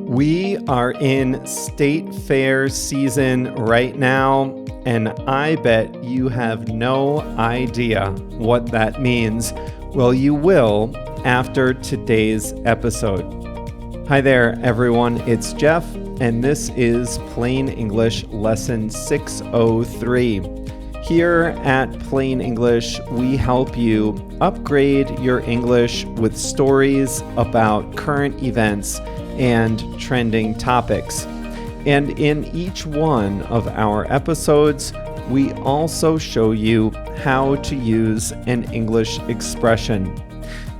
We are in state fair season right now, and I bet you have no idea what that means. Well, you will after today's episode. Hi there, everyone. It's Jeff, and this is Plain English Lesson 603. Here at Plain English, we help you upgrade your English with stories about current events and trending topics. And in each one of our episodes, we also show you how to use an English expression.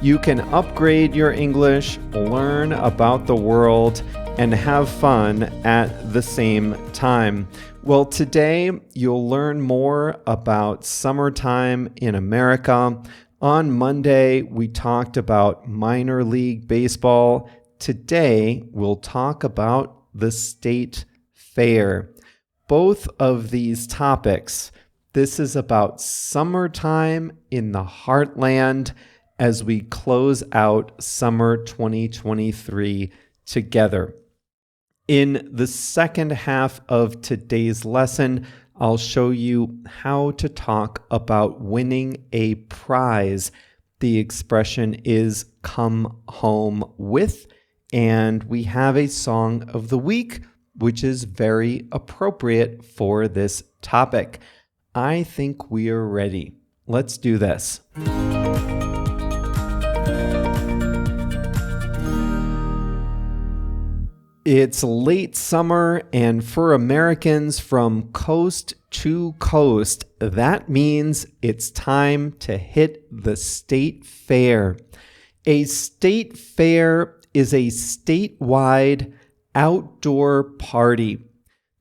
You can upgrade your English, learn about the world, and have fun at the same time. Well, today you'll learn more about summertime in America. On Monday, we talked about minor league baseball. Today, we'll talk about the state fair. Both of these topics, this is about summertime in the heartland as we close out summer 2023 together. In the second half of today's lesson, I'll show you how to talk about winning a prize. The expression is come home with, and we have a song of the week, which is very appropriate for this topic. I think we are ready. Let's do this. It's late summer, and for Americans from coast to coast, that means it's time to hit the state fair. A state fair is a statewide outdoor party.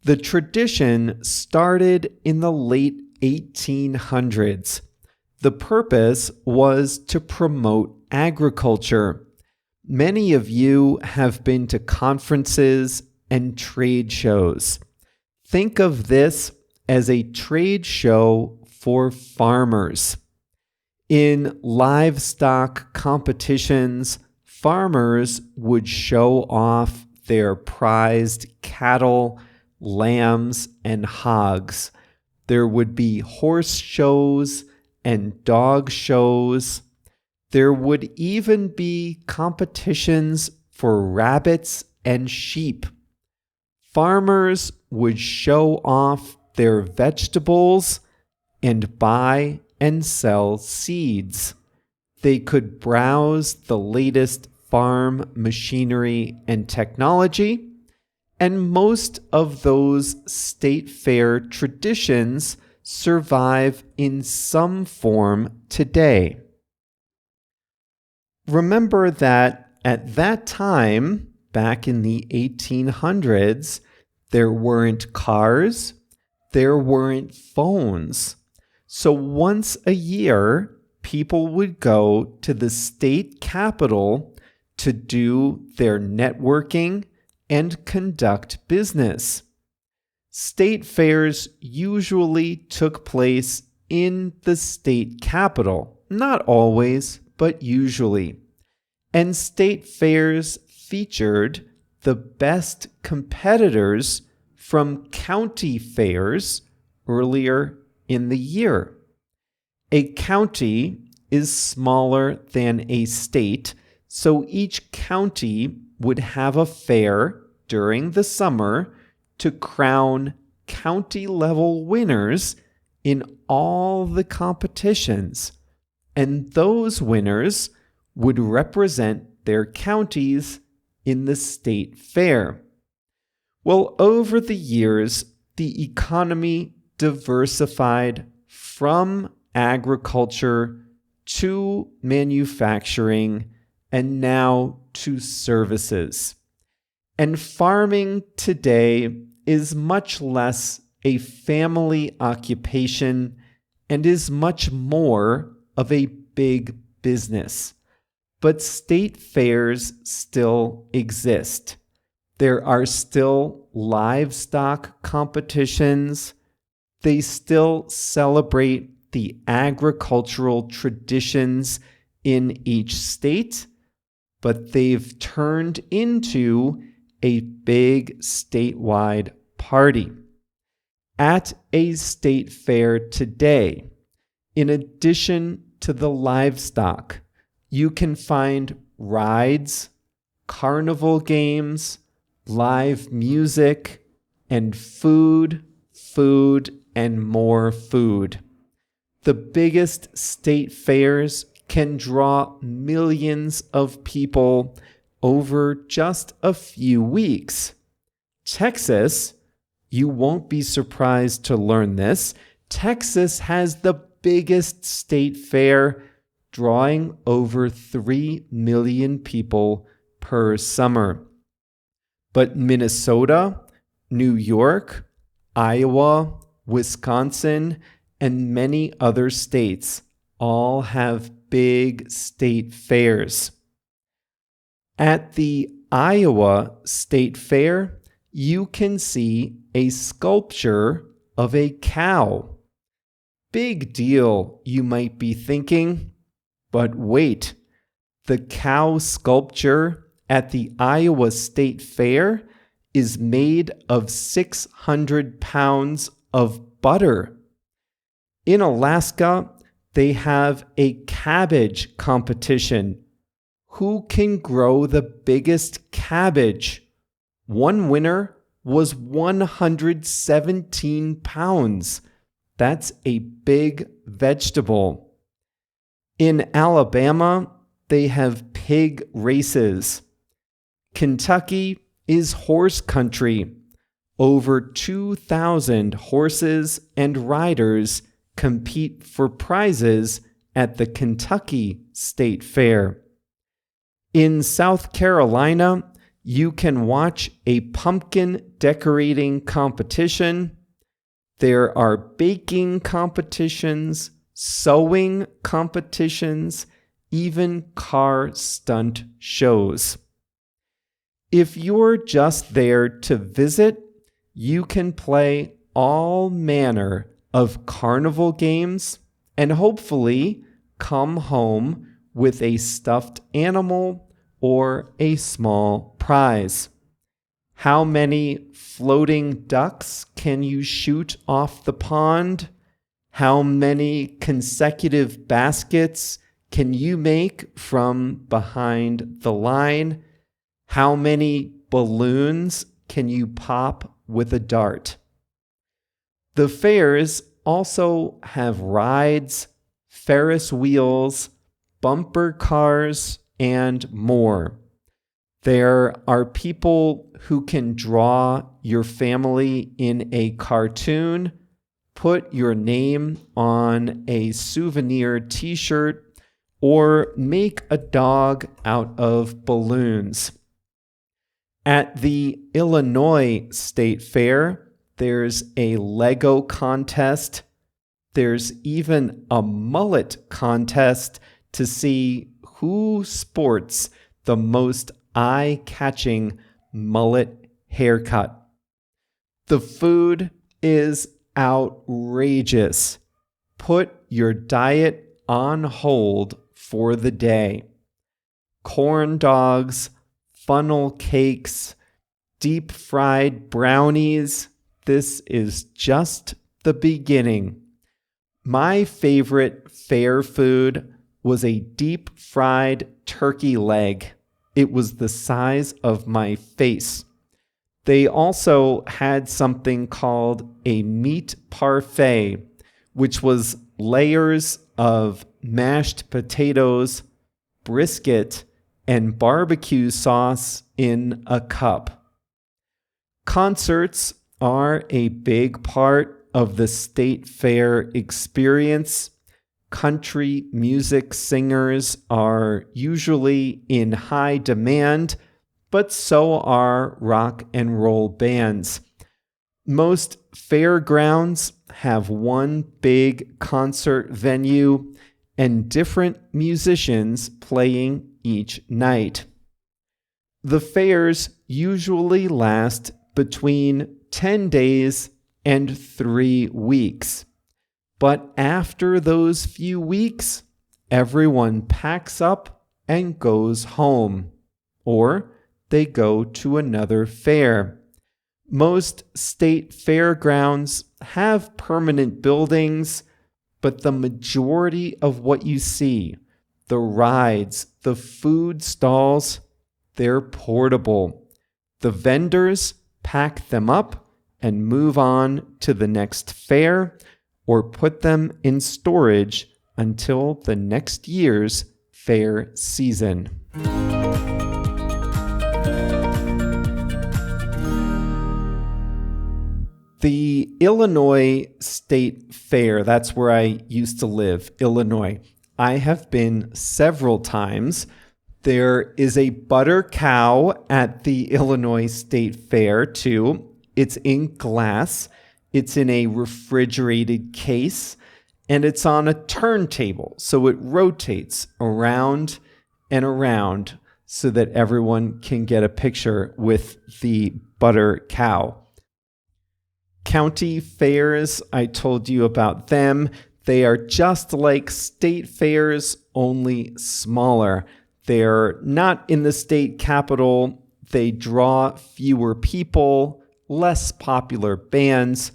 The tradition started in the late 1800s. The purpose was to promote agriculture. Many of you have been to conferences and trade shows. Think of this as a trade show for farmers. In livestock competitions, farmers would show off their prized cattle, lambs, and hogs. There would be horse shows and dog shows. There would even be competitions for rabbits and sheep. Farmers would show off their vegetables and buy and sell seeds. They could browse the latest farm machinery and technology, and most of those state fair traditions survive in some form today. Remember that at that time, back in the 1800s, there weren't cars, there weren't phones. So once a year, people would go to the state capitol to do their networking and conduct business. State fairs usually took place in the state capitol, not always, but usually. And state fairs featured the best competitors from county fairs earlier in the year. A county is smaller than a state, so each county would have a fair during the summer to crown county-level winners in all the competitions. And those winners would represent their counties in the state fair. Well, over the years, the economy diversified from agriculture to manufacturing and now to services. And farming today is much less a family occupation and is much more of a big business. But state fairs still exist. There are still livestock competitions. They still celebrate the agricultural traditions in each state, but they've turned into a big statewide party. At a state fair today, in addition to the livestock, you can find rides, carnival games, live music, and food, and more food. The biggest state fairs can draw millions of people over just a few weeks. Texas, you won't be surprised to learn this, Texas has the biggest state fair, drawing over 3 million people per summer. But Minnesota, New York, Iowa, Wisconsin, and many other states all have big state fairs. At the Iowa State Fair, you can see a sculpture of a cow. Big deal, you might be thinking. But wait, the cow sculpture at the Iowa State Fair is made of 600 pounds of butter. In Alaska, they have a cabbage competition. Who can grow the biggest cabbage? One winner was 117 pounds. That's a big vegetable. In Alabama, they have pig races. Kentucky is horse country. Over 2,000 horses and riders compete for prizes at the Kentucky State Fair. In South Carolina, you can watch a pumpkin decorating competition. There are baking competitions, sewing competitions, even car stunt shows. If you're just there to visit, you can play all manner of carnival games and hopefully come home with a stuffed animal or a small prize. How many floating ducks can you shoot off the pond? How many consecutive baskets can you make from behind the line? How many balloons can you pop with a dart? The fairs also have rides, Ferris wheels, bumper cars, and more. There are people who can draw your family in a cartoon, put your name on a souvenir t-shirt, or make a dog out of balloons. At the Illinois State Fair, there's a Lego contest. There's even a mullet contest to see who sports the most eye-catching mullet haircut. The food is outrageous. Put your diet on hold for the day. Corn dogs, funnel cakes, deep-fried brownies. This is just the beginning. My favorite fair food was a deep-fried turkey leg. It was the size of my face. They also had something called a meat parfait, which was layers of mashed potatoes, brisket, and barbecue sauce in a cup. Concerts are a big part of the state fair experience. Country music singers are usually in high demand, but so are rock and roll bands. Most fairgrounds have one big concert venue and different musicians playing each night. The fairs usually last between 10 days and 3 weeks. But after those few weeks, everyone packs up and goes home. Or they go to another fair. Most state fairgrounds have permanent buildings, but the majority of what you see, the rides, the food stalls, they're portable. The vendors pack them up and move on to the next fair or put them in storage until the next year's fair season. The Illinois State Fair, that's where I used to live, Illinois. I have been several times. There is a butter cow at the Illinois State Fair, too. It's in glass. It's in a refrigerated case, and it's on a turntable, so it rotates around and around so that everyone can get a picture with the butter cow. County fairs, I told you about them. They are just like state fairs, only smaller. They're not in the state capital. They draw fewer people, less popular bands.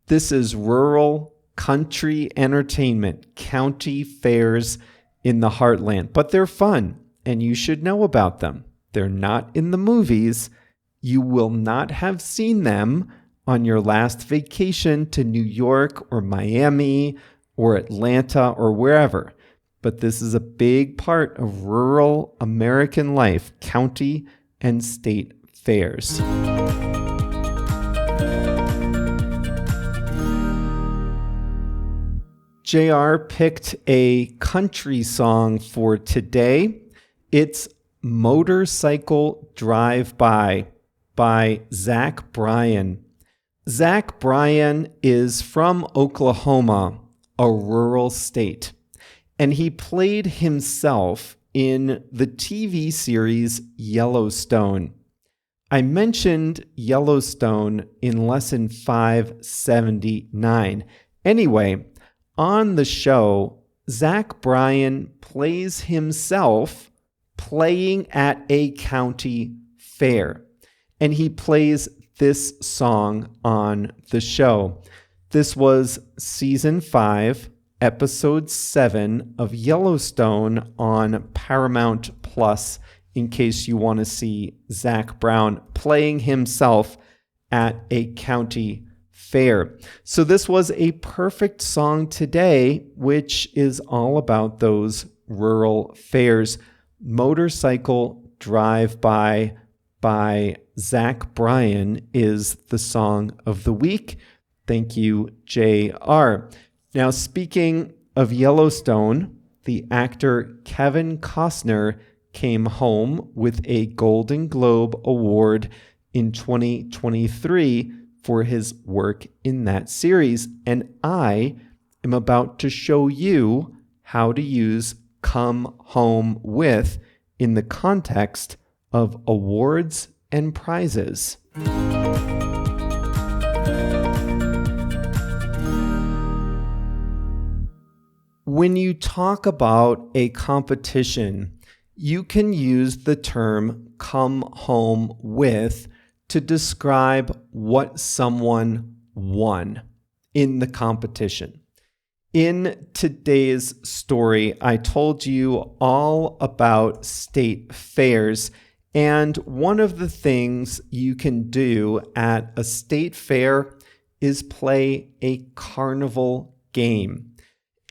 This is rural country entertainment, county fairs in the heartland. But they're fun, and you should know about them. They're not in the movies. You will not have seen them on your last vacation to New York or Miami or Atlanta or wherever. But this is a big part of rural American life, county and state fairs. JR picked a country song for today. It's Motorcycle Drive-By by Zach Bryan. Zach Bryan is from Oklahoma, a rural state, and he played himself in the TV series Yellowstone. I mentioned Yellowstone in lesson 579. Anyway, on the show, Zach Bryan plays himself playing at a county fair, and he plays this song on the show. This was season 5, episode 7 of Yellowstone on Paramount Plus, in case you want to see Zach Bryan playing himself at a county fair. So this was a perfect song today, which is all about those rural fairs. Motorcycle Drive-By by Zach Bryan is the song of the week. Thank you, JR. Now, speaking of Yellowstone, the actor Kevin Costner came home with a Golden Globe Award in 2023 for his work in that series. And I am about to show you how to use come home with in the context of awards and prizes. When you talk about a competition, you can use the term come home with to describe what someone won in the competition. In today's story, I told you all about state fairs, and one of the things you can do at a state fair is play a carnival game.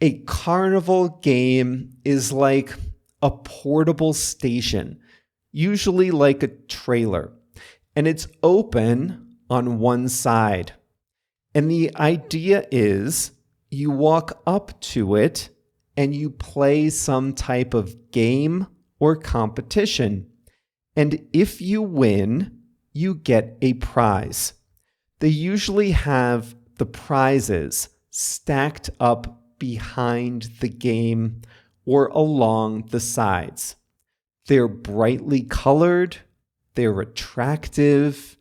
A carnival game is like a portable station, usually like a trailer, and it's open on one side. And the idea is you walk up to it and you play some type of game or competition. And if you win, you get a prize. They usually have the prizes stacked up behind the game or along the sides. They're brightly colored, they're attractive.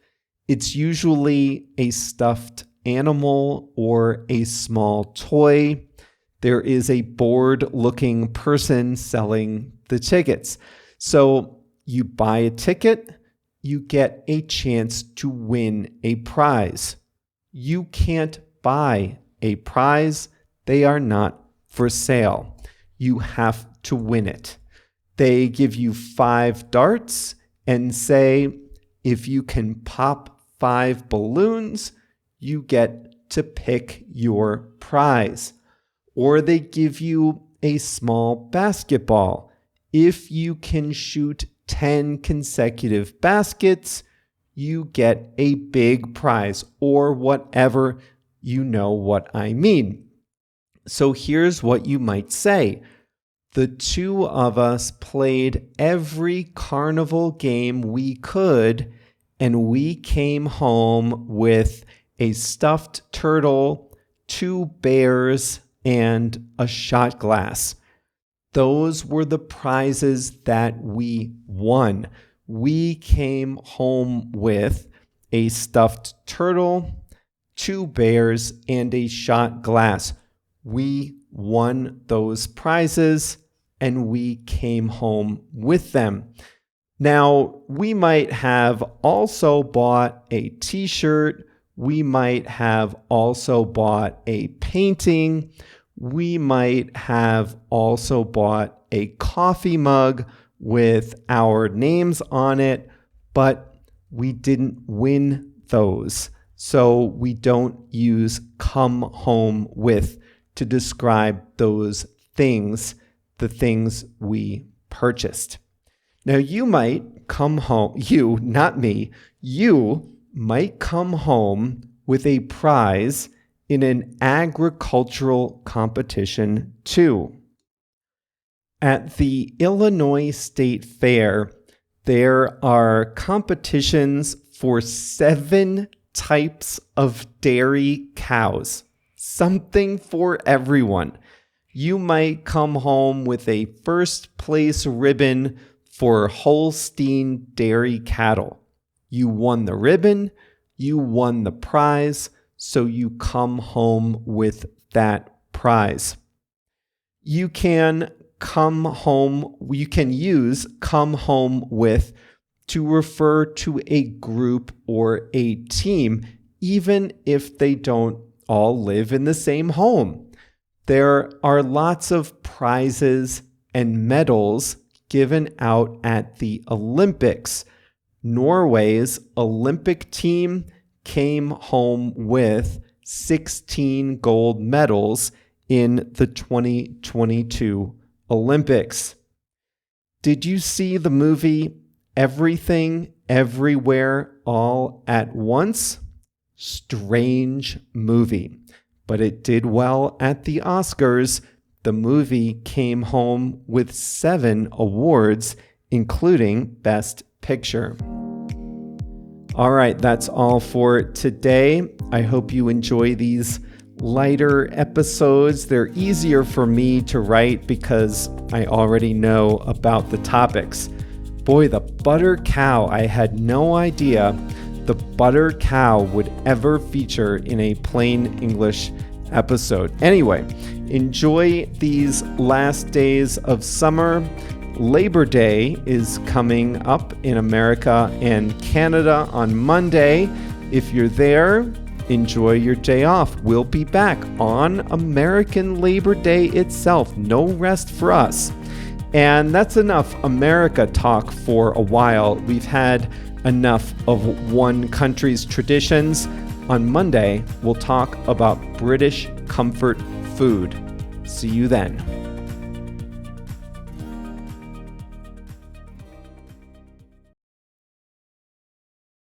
It's usually a stuffed animal or a small toy. There is a bored-looking person selling the tickets. So you buy a ticket, you get a chance to win a prize. You can't buy a prize. They are not for sale. You have to win it. They give you 5 darts and say, if you can pop 5 balloons, you get to pick your prize. Or they give you a small basketball. If you can shoot 10 consecutive baskets, you get a big prize, or whatever. You know what I mean. So here's what you might say. The 2 of us played every carnival game we could, and we came home with a stuffed turtle, 2 bears, and a shot glass. Those were the prizes that we won. We came home with a stuffed turtle, 2 bears, and a shot glass. We won those prizes, and we came home with them. Now, we might have also bought a t-shirt. We might have also bought a painting. We might have also bought a coffee mug with our names on it, but we didn't win those. So we don't use come home with to describe those things, the things we purchased. Now you might come home, you, not me, you might come home with a prize in an agricultural competition too. At the Illinois State Fair, there are competitions for 7 types of dairy cows. Something for everyone. You might come home with a first place ribbon for Holstein dairy cattle. You won the ribbon, you won the prize, so you come home with that prize. You can use come home with to refer to a group or a team, even if they don't all live in the same home. There are lots of prizes and medals given out at the Olympics. Norway's Olympic team came home with 16 gold medals in the 2022 Olympics. Did you see the movie Everything, Everywhere, All at Once? Strange movie, but it did well at the Oscars. The movie came home with 7 awards, including Best Picture. All right, that's all for today. I hope you enjoy these lighter episodes. They're easier for me to write because I already know about the topics. Boy, the butter cow, I had no idea the butter cow would ever feature in a plain English episode. Anyway, enjoy these last days of summer. Labor Day is coming up in America and Canada on Monday. If you're there, enjoy your day off. We'll be back on American Labor Day itself. No rest for us. And that's enough America talk for a while. We've had enough of one country's traditions. On Monday, we'll talk about British comfort food. See you then.